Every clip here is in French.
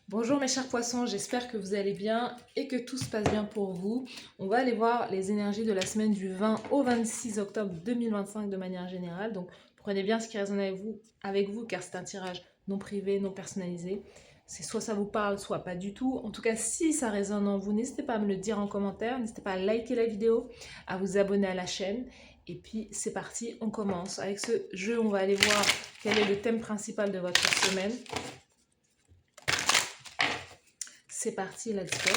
Bonjour mes chers poissons, j'espère que vous allez bien et que tout se passe bien pour vous. On va aller voir les énergies de la semaine du 20 au 26 octobre 2025 de manière générale. Donc prenez bien ce qui résonne avec vous car c'est un tirage non privé, non personnalisé. C'est soit ça vous parle, soit pas du tout. En tout cas, si ça résonne en vous, n'hésitez pas à me le dire en commentaire, n'hésitez pas à liker la vidéo, à vous abonner à la chaîne. Et puis c'est parti, on commence. Avec ce jeu, on va aller voir quel est le thème principal de votre semaine. C'est parti, let's go.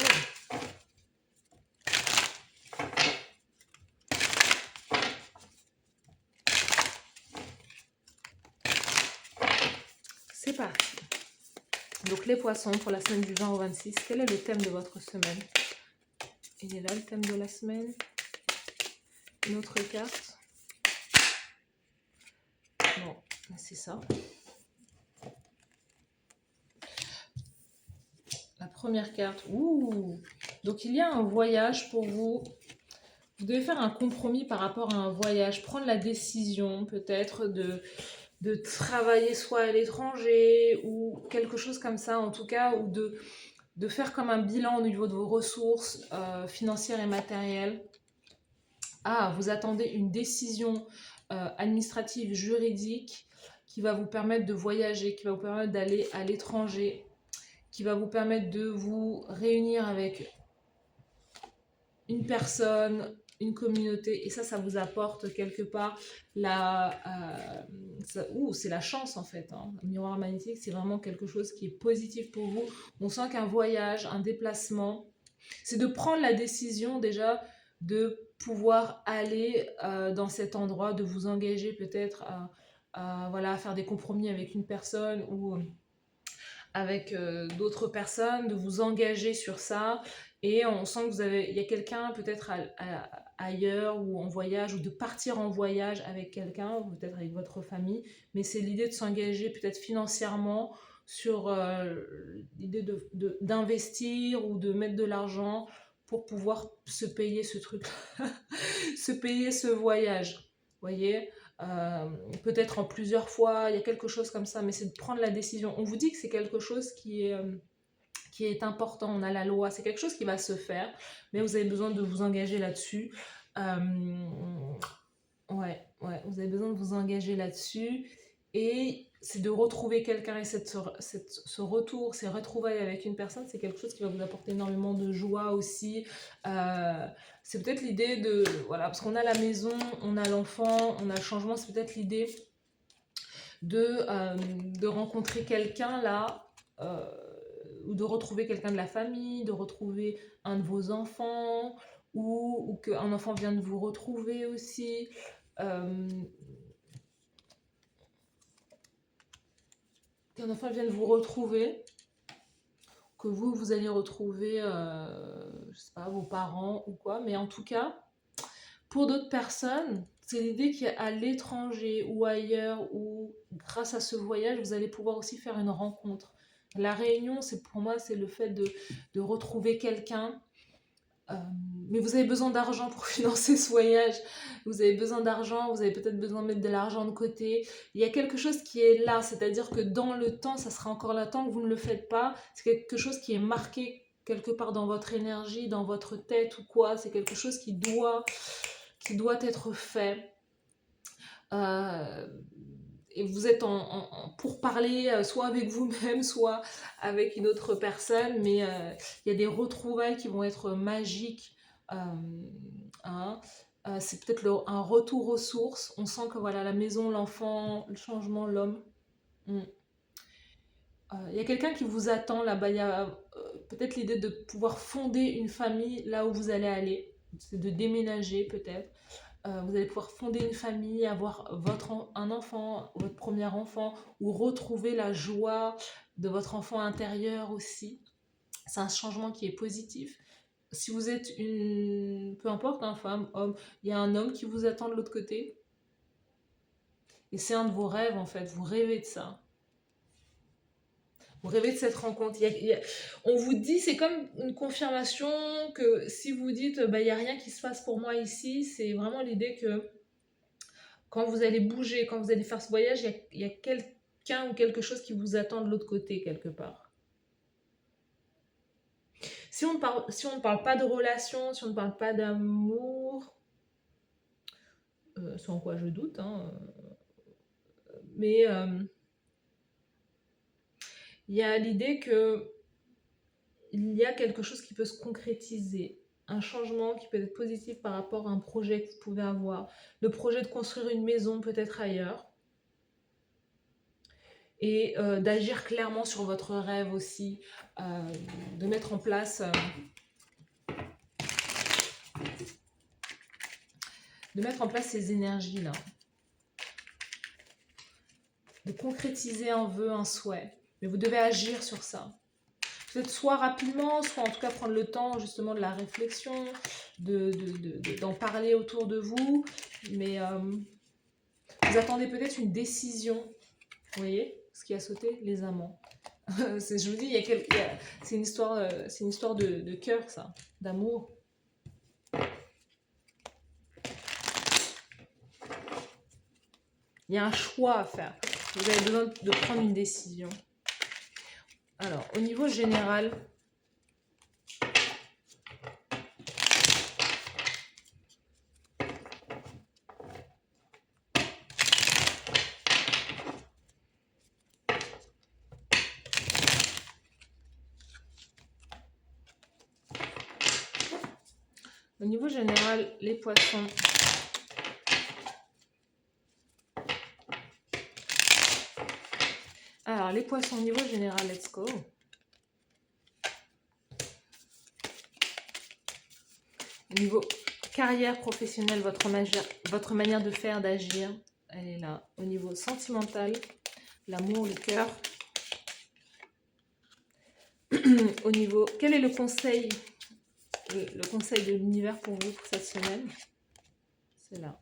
C'est parti. Donc les poissons pour la semaine du 20 au 26, quel est le thème de votre semaine? Il est là le thème de la semaine. Une autre carte. Bon, c'est ça. La première carte. Ouh. Donc il y a un voyage pour vous. Vous devez faire un compromis par rapport à un voyage. Prendre la décision peut-être de travailler soit à l'étranger ou quelque chose comme ça en tout cas. Ou de faire comme un bilan au niveau de vos ressources financières et matérielles. Ah, vous attendez une décision administrative, juridique qui va vous permettre de voyager, qui va vous permettre d'aller à l'étranger, qui va vous permettre de vous réunir avec une personne, une communauté, et ça vous apporte quelque part c'est la chance en fait. Hein. Le miroir magnétique, c'est vraiment quelque chose qui est positif pour vous. On sent qu'un voyage, un déplacement, c'est de prendre la décision déjà de pouvoir aller dans cet endroit, de vous engager peut-être à faire des compromis avec une personne ou avec d'autres personnes, de vous engager sur ça. Et on sent que il y a quelqu'un peut-être ailleurs ou en voyage, ou de partir en voyage avec quelqu'un, peut-être avec votre famille. Mais c'est l'idée de s'engager peut-être financièrement sur l'idée d'investir ou de mettre de l'argent pour pouvoir se payer ce truc, se payer ce voyage. Vous voyez, peut-être en plusieurs fois, il y a quelque chose comme ça, mais c'est de prendre la décision. On vous dit que c'est quelque chose qui est important, on a la loi, c'est quelque chose qui va se faire, mais vous avez besoin de vous engager là-dessus. Ouais, vous avez besoin de vous engager là-dessus. Et c'est de retrouver quelqu'un et ce retour, ces retrouvailles avec une personne, c'est quelque chose qui va vous apporter énormément de joie aussi. C'est peut-être l'idée de, voilà, parce qu'on a la maison, on a l'enfant, on a le changement, c'est peut-être l'idée de rencontrer quelqu'un là, ou de retrouver quelqu'un de la famille, de retrouver un de vos enfants, ou qu'un enfant vient de vous retrouver aussi. Qu'un enfant vienne vous retrouver, que vous allez retrouver, je sais pas, vos parents ou quoi, mais en tout cas, pour d'autres personnes, c'est l'idée qu'à l'étranger ou ailleurs, ou grâce à ce voyage, vous allez pouvoir aussi faire une rencontre. La réunion, c'est pour moi, c'est le fait de retrouver quelqu'un. Mais vous avez besoin d'argent pour financer ce voyage. Vous avez besoin d'argent, vous avez peut-être besoin de mettre de l'argent de côté. Il y a quelque chose qui est là, c'est-à-dire que dans le temps, ça sera encore là tant que vous ne le faites pas. C'est quelque chose qui est marqué quelque part dans votre énergie, dans votre tête ou quoi. C'est quelque chose qui doit être fait. Euh, et vous êtes pour parler soit avec vous-même, soit avec une autre personne, mais il y a des retrouvailles qui vont être magiques. Euh, hein. C'est peut-être un retour aux sources. On sent que voilà, la maison, l'enfant, le changement, l'homme. Il y a quelqu'un qui vous attend là-bas. Il y a peut-être l'idée de pouvoir fonder une famille là où vous allez aller. C'est de déménager peut-être. Vous allez pouvoir fonder une famille, avoir un enfant, votre premier enfant, ou retrouver la joie de votre enfant intérieur aussi. C'est un changement qui est positif. Si vous êtes peu importe, hein, femme, homme, il y a un homme qui vous attend de l'autre côté. Et c'est un de vos rêves en fait, vous rêvez de ça. Vous rêvez de cette rencontre. On vous dit, c'est comme une confirmation que si vous dites, il n'y a rien qui se passe pour moi ici, c'est vraiment l'idée que quand vous allez bouger, quand vous allez faire ce voyage, il y a quelqu'un ou quelque chose qui vous attend de l'autre côté, quelque part. Si on ne parle pas de relation, si on ne parle pas d'amour, sans quoi je doute, hein, mais il y a l'idée que il y a quelque chose qui peut se concrétiser, un changement qui peut être positif par rapport à un projet que vous pouvez avoir, le projet de construire une maison peut-être ailleurs, et d'agir clairement sur votre rêve aussi, de mettre en place, ces énergies-là, de concrétiser un vœu, un souhait, mais vous devez agir sur ça. Peut-être soit rapidement, soit en tout cas prendre le temps justement de la réflexion, d'en parler autour de vous, mais vous attendez peut-être une décision, vous voyez, ce qui a sauté, les amants. Je vous dis, c'est une histoire de cœur, ça, d'amour. Il y a un choix à faire. Vous avez besoin de prendre une décision. Alors, au niveau général, les poissons. Alors, les poissons, au niveau général, let's go. Au niveau carrière professionnelle, votre manière de faire, d'agir, elle est là. Au niveau sentimental, l'amour, le cœur. Au niveau, quel est le conseil de l'univers pour vous pour cette semaine? C'est là.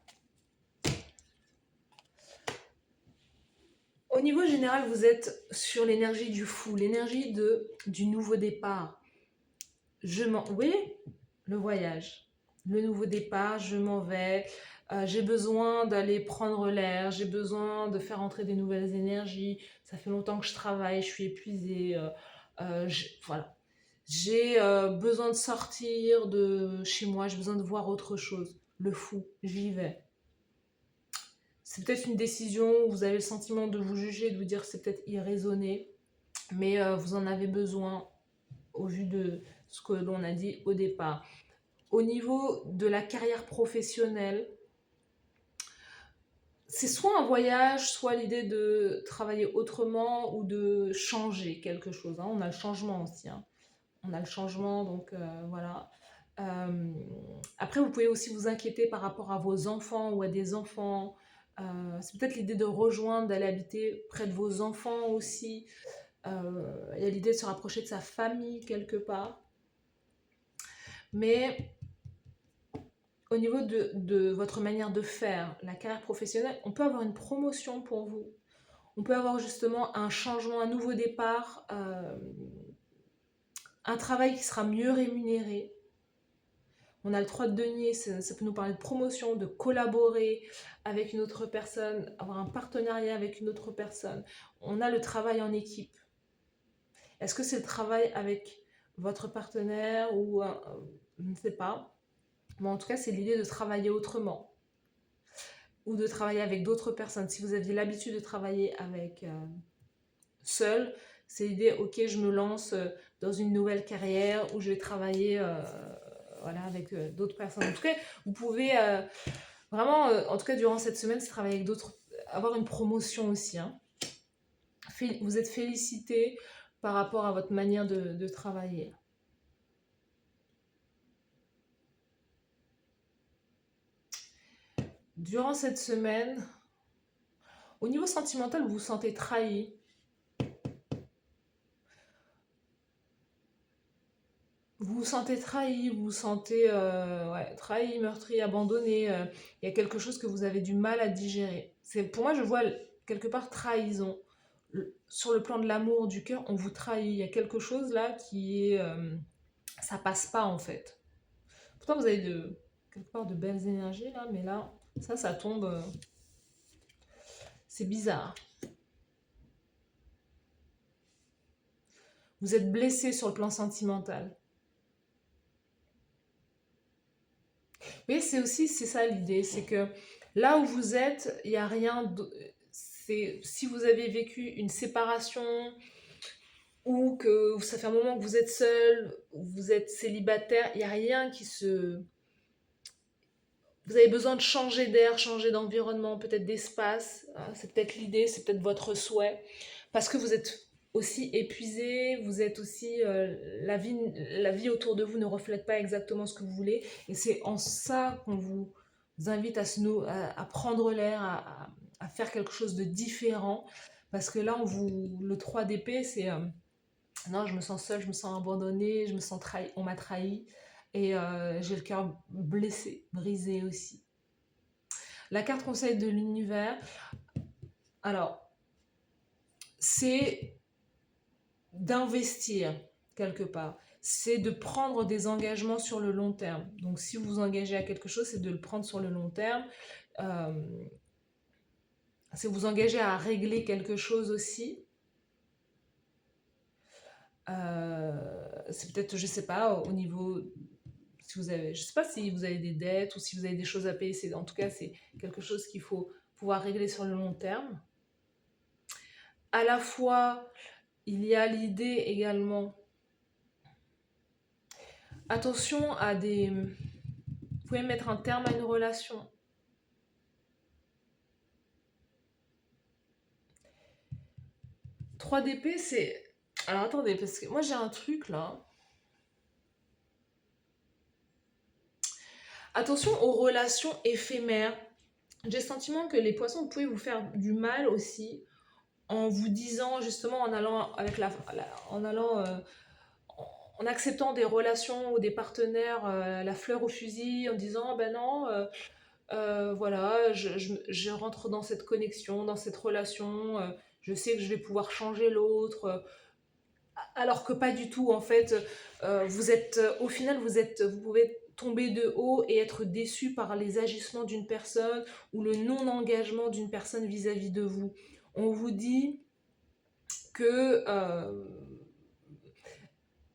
Au niveau général, vous êtes sur l'énergie du fou, l'énergie du nouveau départ. Vous voyez, le voyage, le nouveau départ, je m'en vais, j'ai besoin d'aller prendre l'air, j'ai besoin de faire entrer des nouvelles énergies, ça fait longtemps que je travaille, je suis épuisée, voilà. J'ai besoin de sortir de chez moi, j'ai besoin de voir autre chose, le fou, j'y vais. C'est peut-être une décision où vous avez le sentiment de vous juger, de vous dire que c'est peut-être irraisonné, mais vous en avez besoin au vu de ce que l'on a dit au départ. Au niveau de la carrière professionnelle, c'est soit un voyage, soit l'idée de travailler autrement ou de changer quelque chose. Hein. On a le changement aussi. Hein. On a le changement, donc voilà. Après, vous pouvez aussi vous inquiéter par rapport à vos enfants ou à des enfants. C'est peut-être l'idée de rejoindre, d'aller habiter près de vos enfants aussi. Il y a l'idée de se rapprocher de sa famille quelque part. Mais au niveau de votre manière de faire, la carrière professionnelle, on peut avoir une promotion pour vous. On peut avoir justement un changement, un nouveau départ, un travail qui sera mieux rémunéré. On a le 3 de denier, ça peut nous parler de promotion, de collaborer avec une autre personne, avoir un partenariat avec une autre personne. On a le travail en équipe. Est-ce que c'est le travail avec votre partenaire ou je ne sais pas. Mais en tout cas, c'est l'idée de travailler autrement ou de travailler avec d'autres personnes. Si vous aviez l'habitude de travailler avec seul, c'est l'idée, ok, je me lance dans une nouvelle carrière où je vais travailler voilà, avec d'autres personnes. En tout cas, vous pouvez vraiment, en tout cas durant cette semaine, c'est travailler avec d'autres, avoir une promotion aussi. Hein. Vous êtes félicité par rapport à votre manière de travailler. Durant cette semaine, au niveau sentimental, vous vous sentez trahi. Vous vous sentez trahi, vous vous sentez trahi, meurtri, abandonné. Il y a quelque chose que vous avez du mal à digérer. Pour moi, je vois quelque part trahison. Sur le plan de l'amour, du cœur, on vous trahit. Il y a quelque chose là qui est... ça passe pas en fait. Pourtant, vous avez quelque part de belles énergies là, mais là, ça tombe... c'est bizarre. Vous êtes blessé sur le plan sentimental. Oui, c'est ça l'idée, c'est que là où vous êtes, il n'y a rien si vous avez vécu une séparation ou que ça fait un moment que vous êtes seul, vous êtes célibataire, il n'y a rien qui se... Vous avez besoin de changer d'air, changer d'environnement, peut-être d'espace, hein, c'est peut-être l'idée, c'est peut-être votre souhait, parce que vous êtes aussi épuisé, vous êtes aussi... la vie autour de vous ne reflète pas exactement ce que vous voulez, et c'est en ça qu'on vous invite à prendre l'air, à faire quelque chose de différent, parce que là, le 3 d'épée, c'est... non, je me sens seule, je me sens abandonnée, je me sens trahi, on m'a trahi, et j'ai le cœur blessé, brisé aussi. La carte conseil de l'univers, alors, c'est d'investir quelque part. C'est de prendre des engagements sur le long terme. Donc, si vous vous engagez à quelque chose, c'est de le prendre sur le long terme. Euh, c'est vous engager à régler quelque chose aussi. C'est peut-être, je sais pas, au niveau, si vous avez, je sais pas si vous avez des dettes ou si vous avez des choses à payer, en tout cas, c'est quelque chose qu'il faut pouvoir régler sur le long terme. À la fois, il y a l'idée également, attention à des, vous pouvez mettre un terme à une relation. Trois d'épée, c'est, alors attendez, parce que moi j'ai un truc là. Attention aux relations éphémères. J'ai le sentiment que les poissons, vous pouvez vous faire du mal aussi en vous disant justement en allant avec en allant en acceptant des relations ou des partenaires la fleur au fusil en disant ben non voilà je rentre dans cette connexion dans cette relation je sais que je vais pouvoir changer l'autre alors que pas du tout en fait vous êtes au final vous pouvez tomber de haut et être déçu par les agissements d'une personne ou le non-engagement d'une personne vis-à-vis de vous. On vous dit que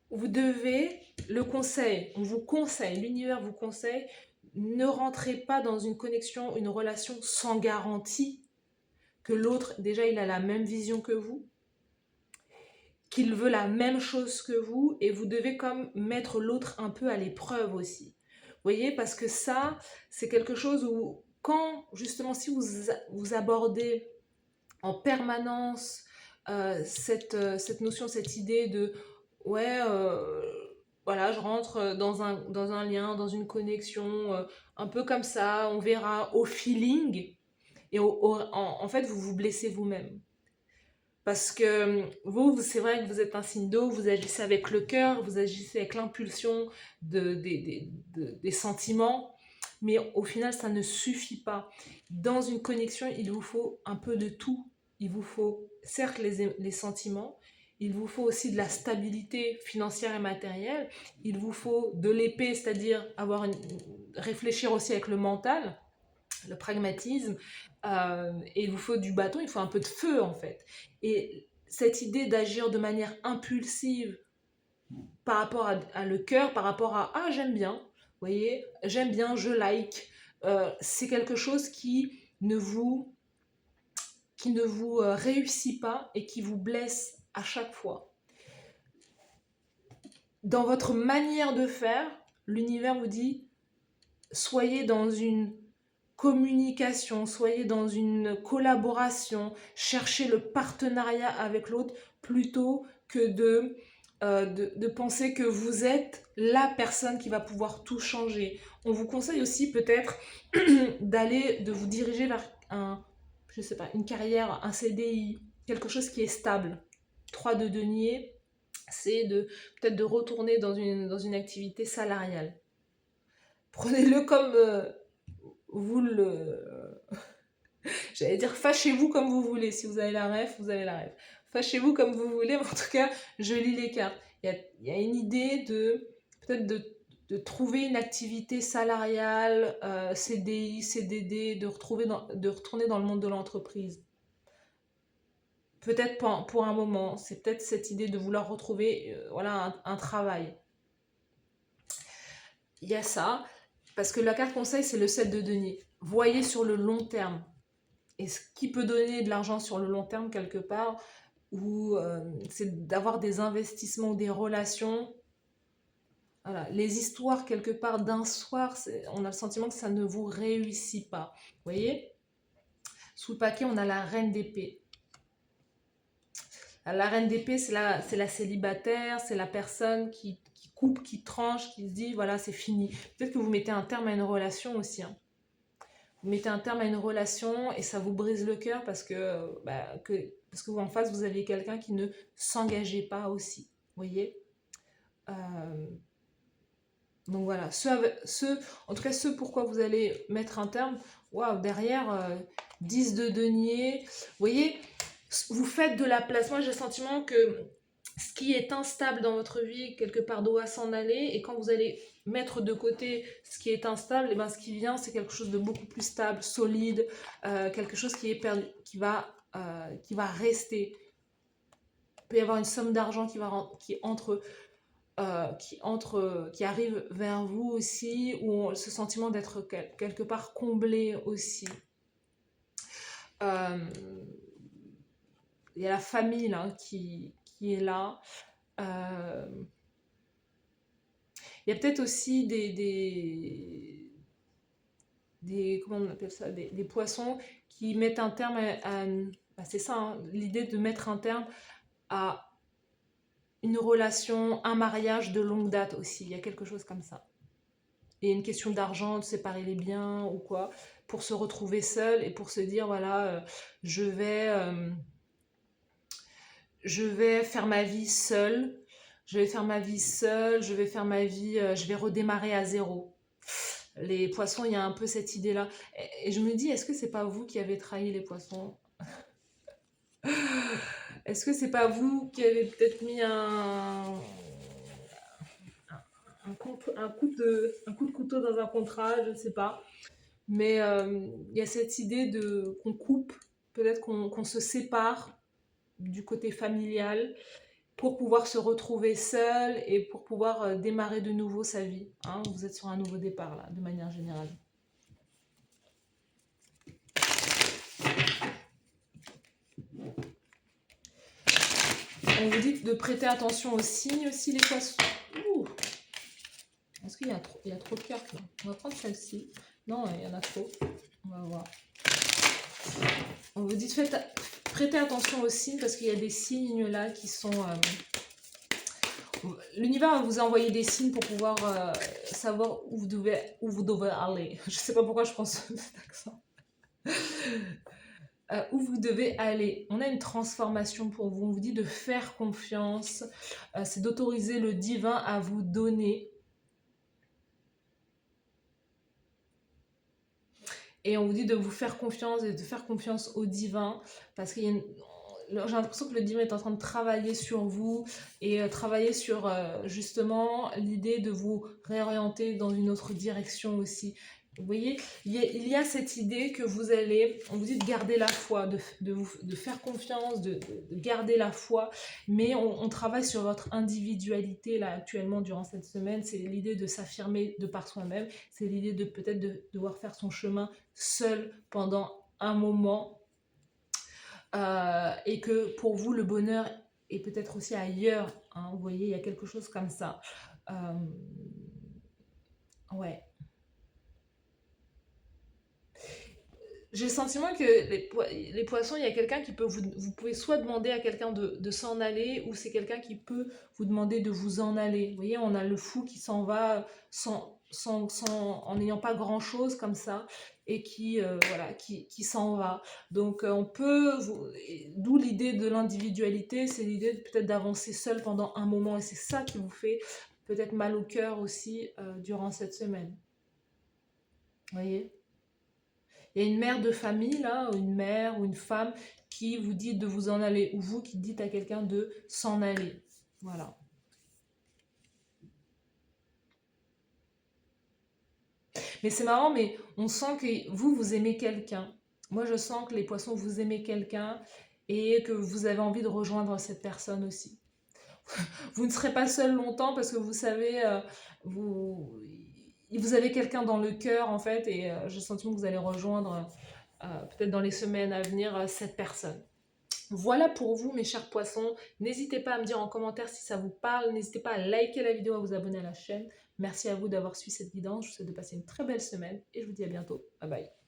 vous devez, on vous conseille, l'univers vous conseille, ne rentrez pas dans une connexion, une relation sans garantie que l'autre, déjà, il a la même vision que vous, qu'il veut la même chose que vous, et vous devez comme mettre l'autre un peu à l'épreuve aussi. Vous voyez, parce que ça, c'est quelque chose où, quand, justement, si vous abordez en permanence cette notion, cette idée de ouais, voilà, je rentre dans un lien, dans une connexion, un peu comme ça, on verra au feeling, et en fait, vous vous blessez vous-même. Parce que vous, c'est vrai que vous êtes un signe d'eau, vous agissez avec le cœur, vous agissez avec l'impulsion des sentiments, mais au final, ça ne suffit pas. Dans une connexion, il vous faut un peu de tout. Il vous faut certes les sentiments, il vous faut aussi de la stabilité financière et matérielle, il vous faut de l'épée, c'est-à-dire réfléchir aussi avec le mental, le pragmatisme, et il vous faut du bâton, il faut un peu de feu en fait. Et cette idée d'agir de manière impulsive par rapport à le cœur, par rapport à ah j'aime bien, vous voyez, j'aime bien, je like, c'est quelque chose qui ne vous réussit pas et qui vous blesse à chaque fois. Dans votre manière de faire, l'univers vous dit soyez dans une communication, soyez dans une collaboration, cherchez le partenariat avec l'autre plutôt que de penser que vous êtes la personne qui va pouvoir tout changer. On vous conseille aussi peut-être de vous diriger vers je sais pas, une carrière, un CDI, quelque chose qui est stable. 3 de denier, c'est peut-être de retourner dans une activité salariale. Prenez-le comme vous le... J'allais dire fâchez-vous comme vous voulez. Si vous avez la ref, vous avez la ref. Fâchez-vous comme vous voulez, mais en tout cas, je lis les cartes. Il y a une idée peut-être de trouver une activité salariale, CDI, CDD, de retourner dans le monde de l'entreprise. Peut-être pour un moment. C'est peut-être cette idée de vouloir retrouver voilà, un travail. Il y a ça. Parce que la carte conseil, c'est le 7 de denier. Voyez sur le long terme. Et ce qui peut donner de l'argent sur le long terme quelque part, ou c'est d'avoir des investissements ou des relations. Voilà. Les histoires quelque part d'un soir, on a le sentiment que ça ne vous réussit pas. Vous voyez? Sous le paquet, on a la reine d'épée. La reine d'épée, c'est la célibataire, c'est la personne qui coupe, qui tranche, qui se dit, voilà, c'est fini. Peut-être que vous mettez un terme à une relation aussi. Hein. Vous mettez un terme à une relation et ça vous brise le cœur parce parce que vous, en face, vous aviez quelqu'un qui ne s'engageait pas aussi. Vous voyez donc voilà, en tout cas, ceux pourquoi vous allez mettre un terme, waouh, derrière, 10 de denier, vous voyez, vous faites de la place. Moi, j'ai le sentiment que ce qui est instable dans votre vie, quelque part, doit s'en aller, et quand vous allez mettre de côté ce qui est instable, et ben, ce qui vient, c'est quelque chose de beaucoup plus stable, solide, quelque chose qui est perdu, qui va rester. Il peut y avoir une somme d'argent qui arrive vers vous aussi, ou ce sentiment d'être quelque part comblé aussi. Il y a la famille là, qui est là. Il y a peut-être aussi comment on appelle ça, des poissons qui mettent un terme c'est ça, hein, l'idée de mettre un terme à une relation, un mariage de longue date aussi. Il y a quelque chose comme ça. Et une question d'argent, de séparer les biens ou quoi, pour se retrouver seul et pour se dire, voilà, je vais faire ma vie seule, je vais faire ma vie, je vais redémarrer à zéro. Les poissons, il y a un peu cette idée-là. Et je me dis, est-ce que c'est pas vous qui avez trahi les poissons? Est-ce que c'est pas vous qui avez peut-être mis un coup de couteau dans un contrat, je ne sais pas. Mais il y a cette idée qu'on coupe, peut-être qu'on se sépare du côté familial pour pouvoir se retrouver seul et pour pouvoir démarrer de nouveau sa vie. Hein, vous êtes sur un nouveau départ, là, de manière générale. On vous dit de prêter attention aux signes aussi, les poissons. Ouh. Est-ce qu'il y a trop de cartes là? On va prendre celle-ci. Non, il y en a trop. On va voir. On vous dit de prêter attention aux signes parce qu'il y a des signes là qui sont... L'univers va vous envoyer des signes pour pouvoir savoir où vous devez aller. Je ne sais pas pourquoi je prends cet accent. Où vous devez aller. On a une transformation pour vous. On vous dit de faire confiance. C'est d'autoriser le divin à vous donner. Et on vous dit de vous faire confiance et de faire confiance au divin parce qu'il y a j'ai l'impression que le divin est en train de travailler sur vous et travailler sur justement l'idée de vous réorienter dans une autre direction aussi. Vous voyez, il y a cette idée que vous allez, on vous dit de garder la foi, de faire confiance, de garder la foi, mais on travaille sur votre individualité là actuellement durant cette semaine. C'est l'idée de s'affirmer de par soi-même, c'est l'idée de peut-être de devoir faire son chemin seul pendant un moment. Et que pour vous, le bonheur est peut-être aussi ailleurs. Hein, vous voyez, il y a quelque chose comme ça. Ouais. J'ai le sentiment que les poissons, il y a quelqu'un qui peut vous pouvez soit demander à quelqu'un de s'en aller, ou c'est quelqu'un qui peut vous demander de vous en aller. Vous voyez, on a le fou qui s'en va en n'ayant pas grand-chose comme ça, et qui s'en va. Donc on peut, d'où l'idée de l'individualité, c'est l'idée peut-être d'avancer seul pendant un moment, et c'est ça qui vous fait peut-être mal au cœur aussi durant cette semaine. Vous voyez ? Il y a une mère de famille, là, ou une mère ou une femme qui vous dit de vous en aller, ou vous qui dites à quelqu'un de s'en aller. Voilà. Mais c'est marrant, mais on sent que vous aimez quelqu'un. Moi, je sens que les poissons, vous aimez quelqu'un et que vous avez envie de rejoindre cette personne aussi. Vous ne serez pas seul longtemps parce que vous savez, il vous avez quelqu'un dans le cœur, en fait, et j'ai le sentiment que vous allez rejoindre, peut-être dans les semaines à venir, cette personne. Voilà pour vous, mes chers poissons. N'hésitez pas à me dire en commentaire si ça vous parle. N'hésitez pas à liker la vidéo, à vous abonner à la chaîne. Merci à vous d'avoir suivi cette guidance. Je vous souhaite de passer une très belle semaine et je vous dis à bientôt. Bye bye.